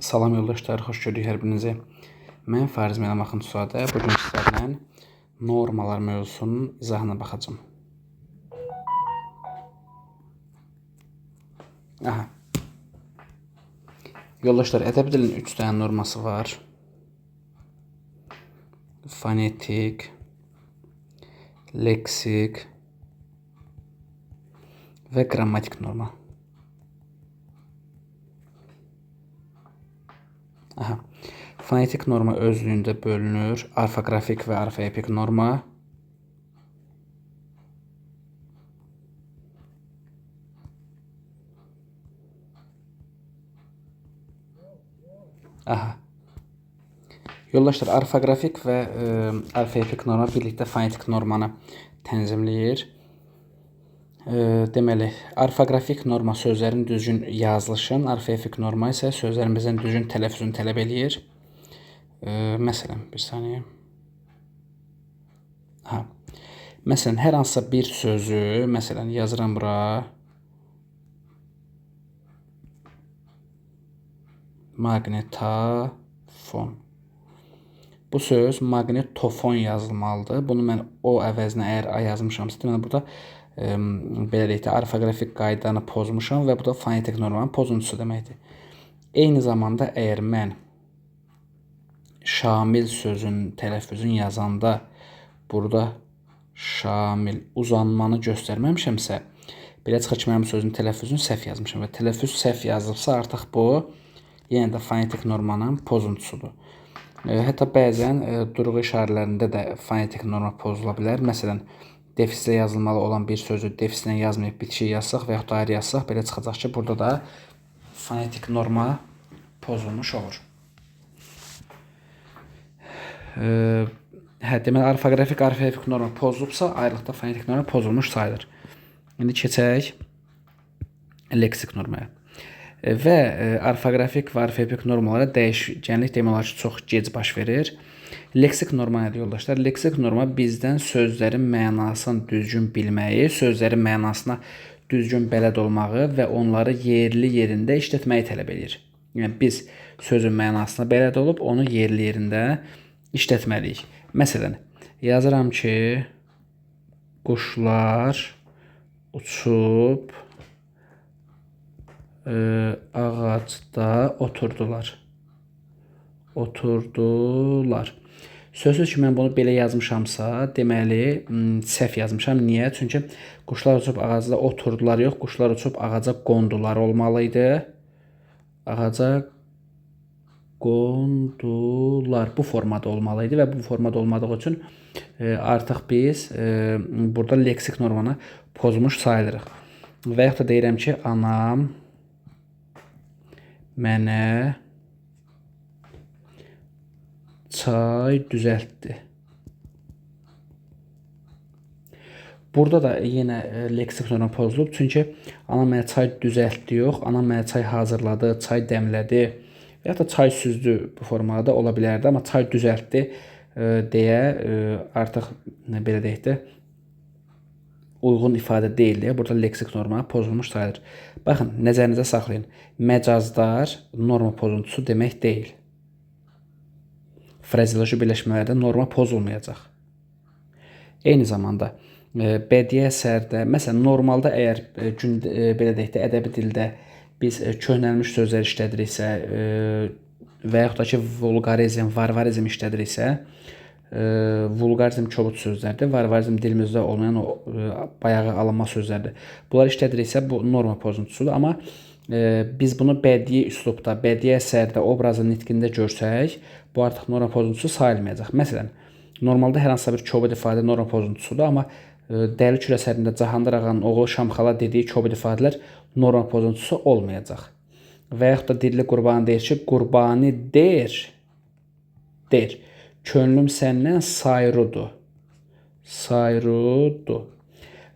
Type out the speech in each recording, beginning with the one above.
Salam yoldaşlar, xoş gördük hər birinizi. Mən Fariz Məlam Axundzadə bugün sizlərlə normalar mövzusunun izahına baxacağım. Aha. Yoldaşlar, ədəbi dilin 3 dənə norması var. Fonetik, leksik və qrammatik norma. Aha. Fonetik norma özlüyündə bölünür. Orfoqrafik və orfoepik norma. Aha. Yoldaşlar, orfoqrafik və orfoepik norma birlikdə fonetik normanı tənzimləyir. Deməli, orfoqrafik norma sözlərin düzgün yazılışın, orfoepik norma isə sözlərimizin düzgün tələffüzünü tələb eləyir. Məsələn, bir saniyə. Aha. Məsələn, hər hansısa bir sözü, məsələn, yazıram bura. Maqnitofon. Bu söz maqnitofon yazılmalıdır. Bunu mən o əvəzinə əgər A yazmışamsa, deməli burada belə deyək də, orfoqrafik qaydanı pozmuşam və bu da fonetik normanın pozuntusu deməkdir. Eyni zamanda əgər mən şamil sözün tələffüzünü yazanda burada şamil uzanmanı göstərməmişəmsə, belə çıxır ki, mənim sözün tələffüzünü səhv yazmışam və tələffüz səhv yazılıbsa, artıq bu yenə də fonetik normanın pozuntusudur. Hətta bəzən durğu işarələrində də fonetik norma pozula bilər. Məsələn, defislə yazılmalı olan bir sözü defislə yazmayıb bitişik yazsaq və yaxud da ayrı yazsaq, belə çıxacaq ki, burada da fonetik norma pozulmuş olur. Deməli, orfoqrafik, orfoepik norma pozulubsa, ayrılıqda fonetik norma pozulmuş sayılır. İndi keçək leksik normaya. Və orfoqrafik və orfoepik normalara dəyişkənlik demək olar ki, çox gec baş verir. Leksik norma nədir yoldaşlar? Leksik norma bizdən sözlərin mənasını düzgün bilməyi, sözlərin mənasına düzgün bələd olmağı və onları yerli yerində işlətməyi tələb edir. Yəni, biz sözün mənasına bələd olub, onu yerli yerində işlətməliyik. Məsələn, yazıram ki, quşlar uçub ağacda oturdular. Sözsüz ki, mən bunu belə yazmışamsa, deməli, səhv yazmışam. Niyə? Çünki quşlar uçub ağacda oturdular, yox, quşlar uçub ağaca qondular olmalıydı. Ağaca qondular. Bu formada olmalıydı və bu formada olmadığı üçün artıq biz burada leksik normanı pozmuş sayılırıq. Və yaxud da deyirəm ki, anam mənə çay düzəltdi. Burada da yenə leksik norma pozulub. Çünki anam mənə çay düzəltdi yox, anam mənə çay hazırladı, çay dəmlədi və ya da çay süzdü bu formada ola bilərdi. Amma çay düzəltdi deyə artıq belə deyək də uyğun ifadə deyil deyə burada leksik norma pozulmuş sayılır. Baxın, nəzərinizə saxlayın. Məcazlar norma pozuntusu demək deyil. Frazeoloji birləşmələrdə norma pozulmayacaq. Eyni zamanda bədii əsərdə, məsələn, normalda əgər belə deyək də, ədəbi dildə biz köhnəlmiş sözlər işlədiriksə və yaxud da ki, vulqarizm, varvarizm işlədiriksə, vulqarizm kobud sözlərdir, varvarizm dilimizdə olmayan o bayağı alınma sözlərdir. Bunlar işlədiriksə, bu norma pozuntusudur, amma biz bunu bədii üslubda, bədii əsərdə, obrazın nitqində görsək, bu artıq norma pozuntusu sayılmayacaq. Məsələn, normalda hər hansısa bir kobud ifadə norma pozuntusudur, amma Dəli Kür əsərində Cahandır ağanın oğlu Şamxala dediyi kobud ifadələr norma pozuntusu olmayacaq. Və yaxud da Dilli Qurbani deyir ki, Qurbani deyir, könlüm səndən sayrudur. Sayrudur.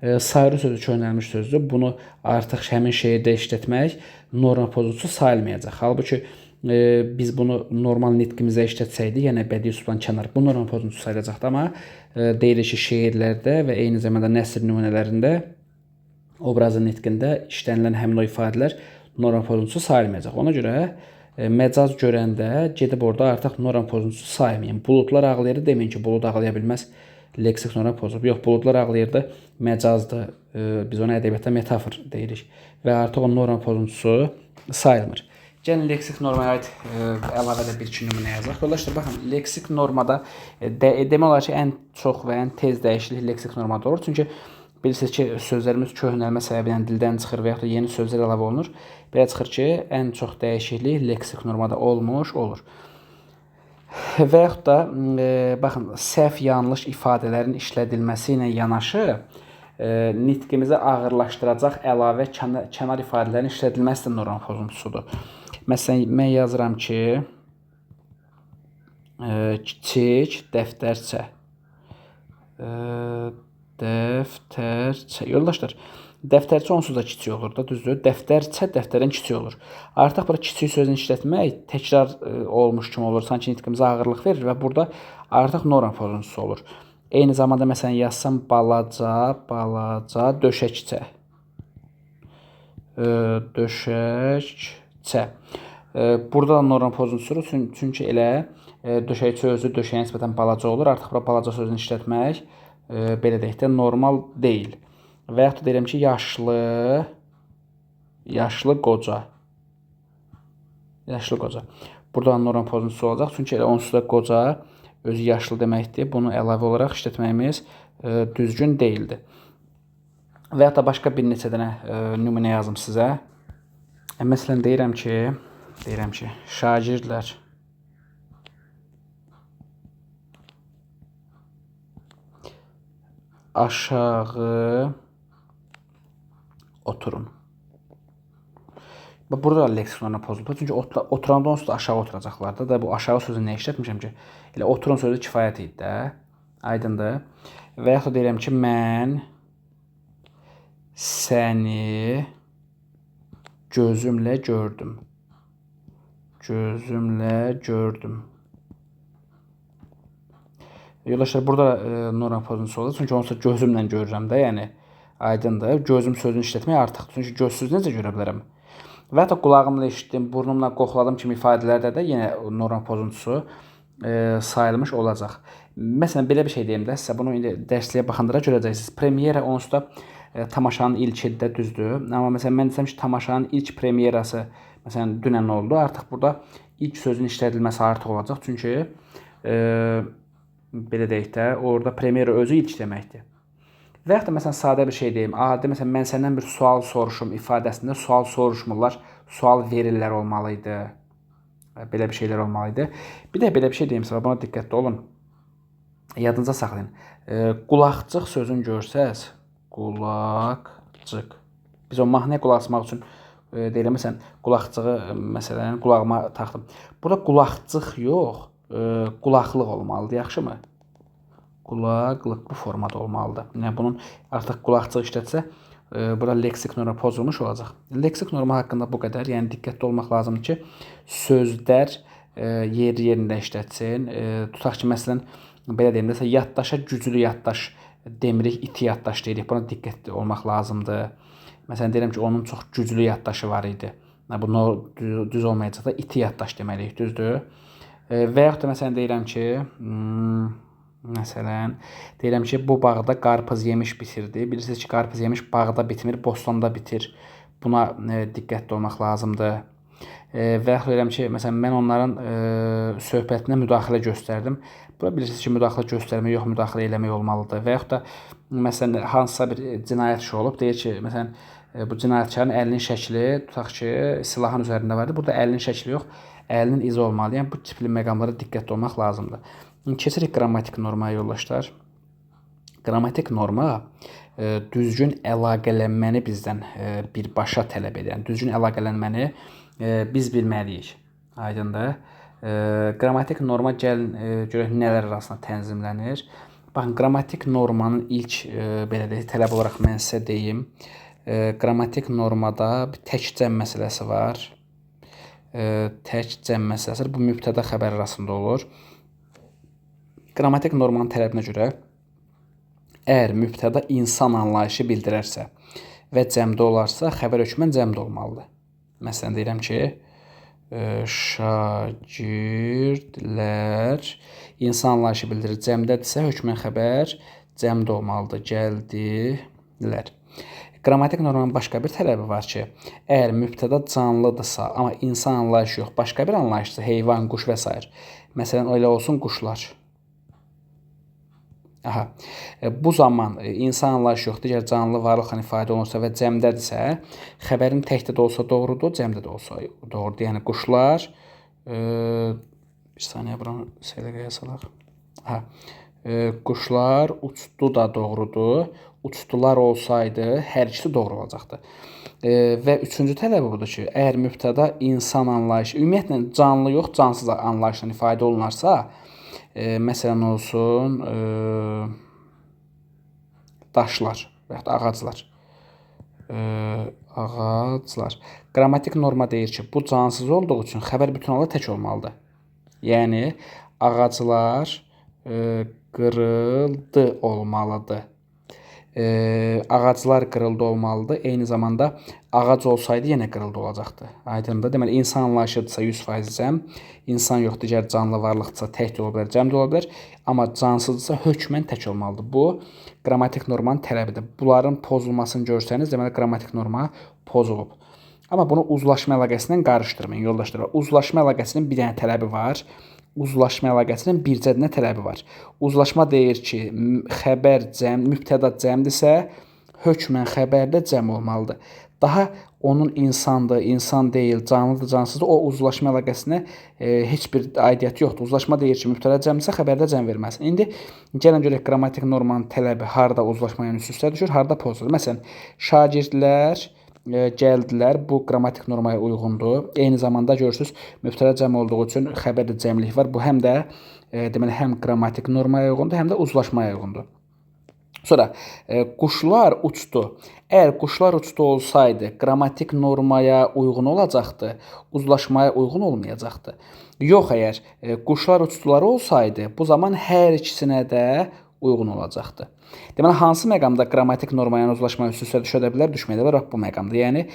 Sayru sözü köhnəlmiş sözdür. Bunu artıq həmin şeirdə işlətmək norma pozuntusu sayılmayacaq. Halbuki biz bunu normal nitqimizə işlətsəydik, yəni bədii üslubdan kənar, bu norma pozuntusu sayılacaqdı. Amma deyilir ki, şeirlərdə və eyni zamanda nəsr nümunələrində obrazın nitqində işlənilən həmin o ifadələr norma pozuntusu sayılmayacaq. Ona görə Məcaz görəndə gedib orada artıq norma pozuntusu saymayın. Buludlar ağlayırdı deməyin ki, bulud ağlaya bilməz. Leksik norma pozulub. Yox, buludlar ağlayırdı. Məcazdır. Biz ona ədəbiyyatda metafor deyirik. Və artıq o norma pozuntusu sayılmır. Gəlin leksik normaya aid əlavə də bir-iki nümunə yazaq. Yoldaşlar, baxın, leksik normada demək olar ki, ən çox və ən tez dəyişiklik leksik normada olur. Çünki bilirsiniz ki, sözlərimiz köhnəlmə səbəbi ilə dildən çıxır və yaxud da yeni sözlər əlavə olunur. Belə çıxır ki, ən çox dəyişiklik leksik normada olmuş olur. Və yaxud da baxın, səhv yanlış ifadələrin işlədilməsi ilə yanaşı nitqimizi ağırlaşdıracaq əlavə kənar ifadələrin işlədilməsi də norma pozuntusudur. Məsələn, mən yazıram ki, kiçik dəftərçə. Dəftərçə. Yoldaşlar, dəftərçə onsuz da kiçik olur da, düzdür? Dəftərçə dəftərdən kiçik olur. Artıq burada kiçik sözünü işlətmək təkrar olmuş kimi olur. Sanki nitqimizə ağırlıq verir və burada artıq norma pozuntusu olur. Eyni zamanda məsələn yazsam balaca döşəkçə. Döşəkçə. Burada da norma pozuntusudur. Çünki elə döşəkçə özü döşəyə nisbətən balaca olur. Artıq burada balaca sözünü işlətmək belə deyək də normal deyil. Və yaxud da deyirəm ki, yaşlı qoca. Yaşlı qoca. Burada norma pozuntusu olacaq. Çünki elə onsuz da qoca özü yaşlı deməkdir. Bunu əlavə olaraq işlətməyimiz düzgün deyildir. Və yaxud da başqa bir neçə dənə nümunə yazım sizə. Məsələn, deyirəm ki, şagirdlər aşağı oturun. Burada leksik norma pozuldu. Çünki oturanda onsuz da aşağı oturacaqlar da. Bu aşağı sözünü nə işlətmişəm ki? Elə oturun sözü kifayət idi də. Aydındır. Və yaxud da deyirəm ki, mən səni gözümlə gördüm. Gözümlə gördüm. Yoldaşlar, burada norma pozuntusu olur. Çünki onsuz gözümlə görürəm də, yəni aydındır. Gözüm sözünü işlətmək artıqdır. Çünki gözsüz necə görə bilərəm? Və hətta qulağımla eşitdim, burnumla qoxladım kimi ifadələrdə də yenə norma pozuntusu sayılmış olacaq. Məsələn, belə bir şey deyim də sizə, bunu indi dərsliyə baxanda görəcəksiniz. Premyera onsuz da tamaşanın ilkidir də, düzdür. Amma məsələn, mən desəm ki, tamaşanın ilk premyerası məsələn dünən oldu. Artıq burada ilk sözün işlədilməsi artıq olacaq. Çünki belə deyək də, orada premyera özü ilk deməkdir. Və yaxud da məsələn sadə bir şey deyim. Adi məsələn mən səndən bir sual soruşum ifadəsində sual soruşmurlar, sual verirlər olmalı idi. Belə bir şeylər olmalı idi. Bir də belə bir şey deyim sizə, buna diqqətli olun. Yadınıza saxlayın. Qulaqcıq sözünü görsəz, qulaqcıq. Biz o mahnıya qulaq asmaq üçün deyirəm, məsələn, qulaqcığı məsələn qulağıma taxdım. Burada qulaqcıq yox, qulaqlıq olmalıdır, yaxşımı? Qulaqlıq bu formada olmalıdır. Yəni bunun artıq qulaqcıq işlətsə, burada leksik norma pozulmuş olacaq. Leksik norma haqqında bu qədər. Yəni diqqətli olmaq lazımdır ki, sözlər yerində işlətsin. Tutaq ki, məsələn, belə deyim də, yaddaşa güclü yaddaş demirik, iti yaddaş deyirik. Buna diqqətli olmaq lazımdır. Məsələn, deyirəm ki, onun çox güclü yaddaşı var idi. Bu düz olmayacaq da iti yaddaş deməliyik, düzdür? Və yaxud da məsələn deyirəm ki, bu bağda qarpız yemiş bitirdi. Bilirsiniz ki, qarpız yemiş bağda bitmir, bostanda bitir. Buna diqqətli olmaq lazımdır. Və yaxud deyirəm ki, məsələn, mən onların söhbətinə müdaxilə göstərdim. Bura bilirsiniz ki, müdaxilə göstərmək yox, müdaxilə eləmək olmalıdır. Və yaxud da, məsələn, hansısa bir cinayət işi olub, deyir ki, məsələn, bu cinayətkarın əlinin şəkli, tutaq ki, silahın üzərində vardır. Burada əlinin şəkli yox, əlinin izi olmalı. Yəni, bu tipli məqamlara diqqətli olmaq lazımdır. Keçirik qrammatik normaya, yoldaşlar. Qrammatik norma düzgün əlaqələnməni bizdən birbaşa tələb edən, düzgün əlaqələnməni biz bilməliyik. Aydındır. Qrammatik norma gəlin görək nələr arasında tənzimlənir. Baxın, qrammatik normanın ilk belə deyək, tələb olaraq mən sizə deyim. Qrammatik normada bir tək cəm məsələsi var. Tək cəm məsələsi bu mübtəda xəbər arasında olur. Qrammatik normanın tələbinə görə əgər mübtəda insan anlayışı bildirərsə və cəmdə olarsa, xəbər hökmən cəmdə olmalıdır. Məsələn, deyirəm ki, şagirdlər insan anlayışı bildirir. Cəmdədirsə hökmən xəbər cəmdə olmalıdır. Gəldilər. Qrammatik normanın başqa bir tələbi var ki, əgər mübtəda canlıdırsa, amma insan anlayışı yox, başqa bir anlayışdırsa, heyvan, quş və s. Məsələn, elə olsun quşlar. Aha. Bu zaman insan anlayışı yox, digər canlı varlıqla ifadə olunursa və cəmdədirsə, xəbərin təkdə də olsa doğrudur, cəmdə də olsa doğrudur. Yəni quşlar, bir saniyə buranı səliqəyə salaq. Aha. Quşlar uçdu da doğrudur. Uçdular olsaydı hər ikisi doğru olacaqdı. Və üçüncü tələbi budur ki, əgər mübtəda insan anlayışı, ümumiyyətlə canlı yox, cansız anlayışla ifadə olunarsa, məsələn olsun daşlar və ya da ağaclar. Ağaclar. Qrammatik norma deyir ki, bu cansız olduğu üçün xəbər bütün halda tək olmalıdır. Yəni ağaclar qırıldı olmalıdır. Ağaclar qırıldı olmalıdır. Eyni zamanda ağac olsaydı yenə qırıldı olacaqdı. Aydındır. Deməli insan anlayışıdırsa 100% cəm, insan yox, digər canlı varlıqdırsa tək də ola bilər, cəm də ola bilər, amma cansızdırsa hökmən tək olmalıdır. Bu qrammatik normanın tələbidir. Bunların pozulmasını görsəniz, deməli qrammatik norma pozulub. Amma bunu uzlaşma əlaqəsindən qarışdırmayın, yoldaşlar. Uzlaşma əlaqəsinin bir dənə tələbi var. Uzlaşma əlaqəsinin bircə dənə tələbi var. Uzlaşma deyir ki, xəbər cəm, mübtəda cəmdirsə, hökmən xəbərdə cəm olmalıdır. Daha onun insandır, insan deyil, canlıdır, cansızdır, o uzlaşma əlaqəsinə heç bir aidiyyəti yoxdur. Uzlaşma deyir ki, mübtəda cəmdirsə, xəbərdə cəm verməlisən. İndi gəlin görək qrammatik normanın tələbi harda uzlaşma ilə üst-üstə düşür, harda pozulur. Məsələn, şagirdlər gəldilər, bu qrammatik normaya uyğundur. Eyni zamanda görürsüz, mübtəda cəm olduğu üçün xəbərdə cəmlik var. Bu həm də deməli həm qrammatik normaya uyğundur, həm də uzlaşmaya uyğundur. Sonra quşlar uçdu. Əgər quşlar uçdu olsaydı, qrammatik normaya uyğun olacaqdı, uzlaşmaya uyğun olmayacaqdı. Yox, əgər quşlar uçdular olsaydı, bu zaman hər ikisinə də uyğun olacaqdı. Deməli, hansı məqamda qrammatik normaya uzlaşma üst-üstə düşə bilər, düşməyə bilər, bu məqamda. Yəni,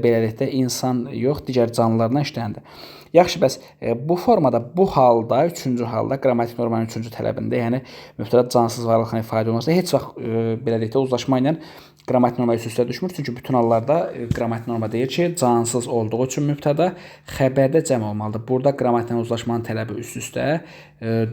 beləliklə, insan yox, digər canlılarla işləndir. Yaxşı, bəs bu formada, bu halda, üçüncü halda, qrammatik normanın üçüncü tələbində, yəni mübtəda cansız varlıqla ifadə olunursa, heç vaxt beləliklə uzlaşma ilə qrammatik norma üst-üstə düşmür. Çünki bütün hallarda qrammatik norma deyir ki, cansız olduğu üçün mübtəda xəbərdə cəm olmalıdır. Burada qrammatiklə uzlaşmanın tələbi üst-üstə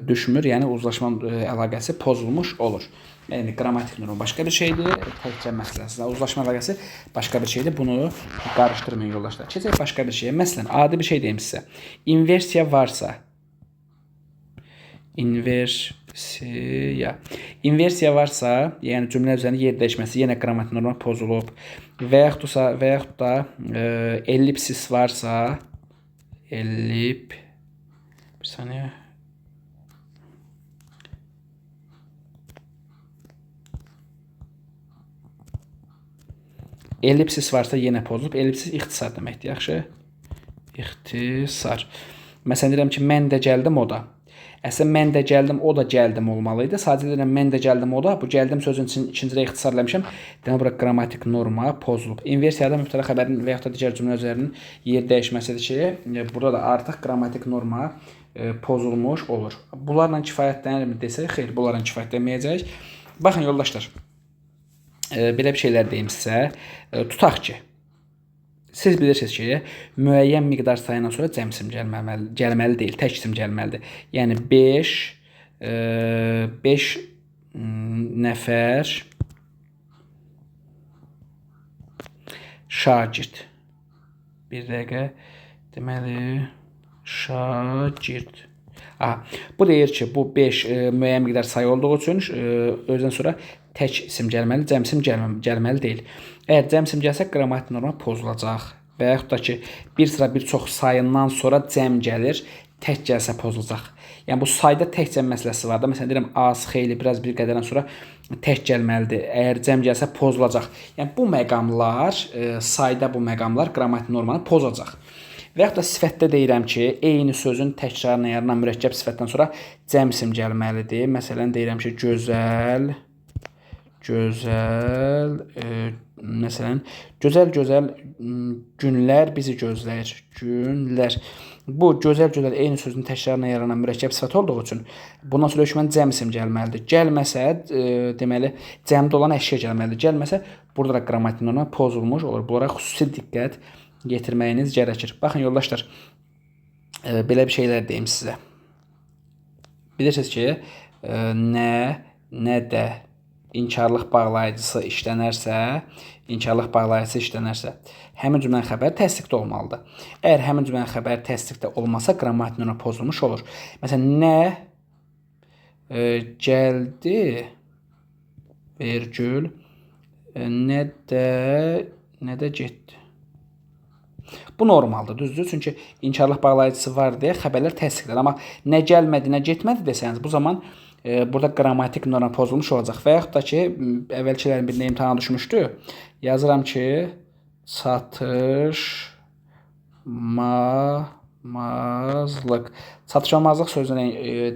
düşmür, yəni uzlaşma əlaqəsi pozulmuş olur. Yəni qrammatik norma başqa bir şeydir, təkcə məsələsi. Uzlaşma əlaqəsi başqa bir şeydir. Bunu qarışdırmayın yoldaşlar. Keçək başqa bir şeyə. Məsələn, adi bir şey deyim sizə. İnversiya varsa, İnversiya varsa, yəni cümlə üzərində yer dəyişməsi, yenə qrammatik norma pozulub. Və yaxud da ellipsis varsa, bir saniyə. Ellipsis varsa yenə pozulub. Ellipsis ixtisar deməkdir, yaxşı? İxtisar. Məsələn, deyirəm ki, mən də gəldim, o da. Əslən, mən də gəldim, o da gəldim olmalıydı. Sadəcə deyirəm, mən də gəldim, o da. Bu gəldim sözünün ikincidə ixtisar eləmişəm. Demək, bura qrammatik norma pozulub. İnversiyada mübtəda xəbərin və yaxud da digər cümlə üzərinin yer dəyişməsidir ki, burada da artıq qrammatik norma pozulmuş olur. Bunlarla kifayətlənirmi desək, xeyr, bunlarla kifayətlənməyəcək. Baxın, yoldaşlar. Belə bir şeylər deyim sizə. Tutaq ki, siz bilirsiniz ki, müəyyən miqdar sayından sonra cəm isim gəlməli deyil, tək isim gəlməlidir. Yəni 5 nəfər şagird. Bir dəqiqə, deməli, şagird. Bu deyir ki, bu 5 müəyyən miqdar sayı olduğu üçün özdən sonra tək isim gəlməli, cəm isim gəlməli deyil. Əgər cəm isim gəlsə, qrammatik norma pozulacaq. Və yaxud da ki, bir sıra bir çox sayından sonra cəm gəlir, tək gəlsə pozulacaq. Yəni, bu sayda tək cəm məsələsi var da. Məsələn, deyirəm, az, xeyli, biraz bir qədərdən sonra tək gəlməlidir. Əgər cəm gəlsə pozulacaq. Yəni, bu məqamlar, sayda bu məqamlar qrammatik normanı pozacaq. Və yaxud da sifətdə deyirəm ki, eyni sözün təkrarına yaranan mürəkkəb sifətdən sonra cəm isim gəlməlidir. Məsələn, deyirəm ki, gözəl gözəl, məsələn, gözəl günlər bizi gözləyir. Günlər. Bu gözəl eyni sözün təkrarına yaranan mürəkkəb sifət olduğu üçün bundan sonra hökmən cəm isim gəlməlidir. Gəlməsə, deməli, cəmdə olan əşya gəlməlidir. Gəlməsə, burada da qrammatik norma pozulmuş olur. Bunlara xüsusi diqqət yetirməyiniz gərəkir. Baxın yoldaşlar, belə bir şeylər deyim sizə. Bilirsiniz ki, nə də inkarlıq bağlayıcısı işlənərsə, həmin cümlənin xəbəri təsdiqdə olmalıdır. Əgər həmin cümlənin xəbəri təsdiqdə olmasa, qrammatik norma pozulmuş olur. Məsələn, nə gəldi, vergül, nə də getdi. Bu normaldır, düzdür? Çünki inkarlıq bağlayıcısı var deyə xəbərlər təsdiqlənir. Amma nə gəlmədi, nə getmədi desəniz, bu zaman burada qrammatik norma pozulmuş olacaq. Və yaxud da ki, əvvəlkilərin birində imtahana düşmüşdü. Yazıram ki, çatışmamazlıq. Çatışmamazlıq sözünə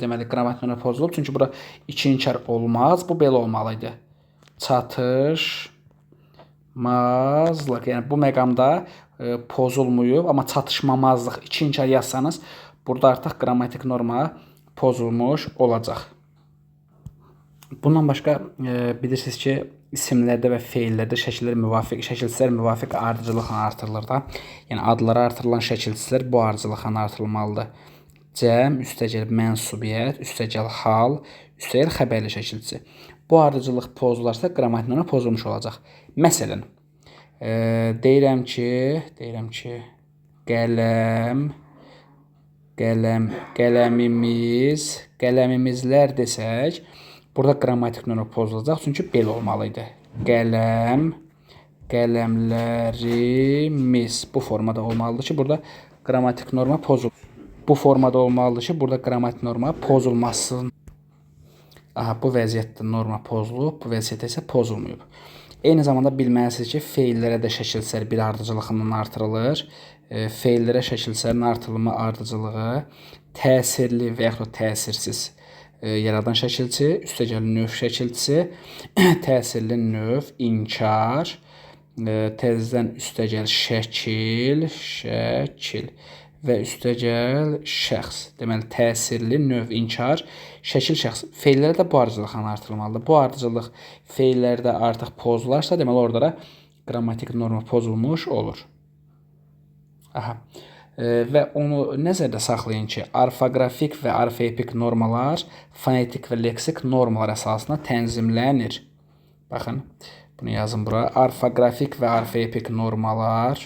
deməli qrammatik norma pozulub. Çünki burada iki inkar olmaz. Bu belə olmalıydı. Çatışmazlıq. Yəni bu məqamda pozulmuyub, amma çatışmamazlıq iki inkar yazsanız, burada artıq qrammatik norma pozulmuş olacaq. Bundan başqa bilirsiniz ki, isimlərdə və feillərdə şəkilçilər müvafiq ardıcılıqla artırılır da. Yəni adlara artırılan şəkilçilər bu ardıcılıqla artırılmalıdır. Cəm, üstəgəl mənsubiyyət, üstəgəl hal, üstəgəl xəbərli şəkilçisi. Bu ardıcılıq pozularsa qrammatik norma pozulmuş olacaq. Məsələn, deyirəm ki, qələmimizlər desək, burada qrammatik norma pozulacaq, çünki belə olmalıydı. Qələmlərimiz bu formada olmalıdır ki, burada qrammatik norma pozulur. Bu formada olmalıdır ki, burada qrammatik norma pozulmasın. Aha, bu vəziyyətdə norma pozulub, bu vəziyyətdə isə pozulmayıb. Eyni zamanda bilməlisiniz ki, feillərə də şəkilçilər bir ardıcılıqla artırılır. Feillərə şəkilçilərin artırılma ardıcılığı təsirli və yaxud da təsirsiz yaradan şəkilçi, üstəgəl növ şəkilçisi, təsirli növ, inkar, təzədən üstəgəl şəkil və üstəgəl şəxs. Deməli, təsirli növ, inkar, şəkil, şəxs. Feillərə də bu ardıcılıqla artırılmalıdır. Bu ardıcılıq feillərdə artıq pozularsa, deməli, orada da qrammatik norma pozulmuş olur. Aha. Və onu nəzərdə saxlayın ki, orfoqrafik və orfoepik normalar fonetik və leksik normalar əsasında tənzimlənir. Baxın, bunu yazın bura. Orfoqrafik və orfoepik normalar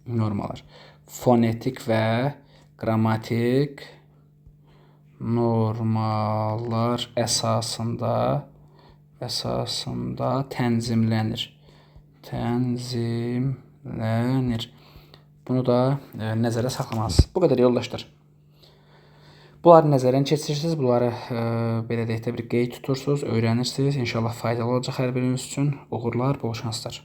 normalar fonetik və qrammatik normalar əsasında tənzimlənir. Bunu da nəzərə saxlamalısınız. Bu qədər yoldaşlar. Bunları nəzərdən keçirirsiniz. Bunları belə deyək də bir qeyd tutursunuz, öyrənirsiniz. İnşallah faydalı olacaq hər biriniz üçün. Uğurlar, bol şanslar.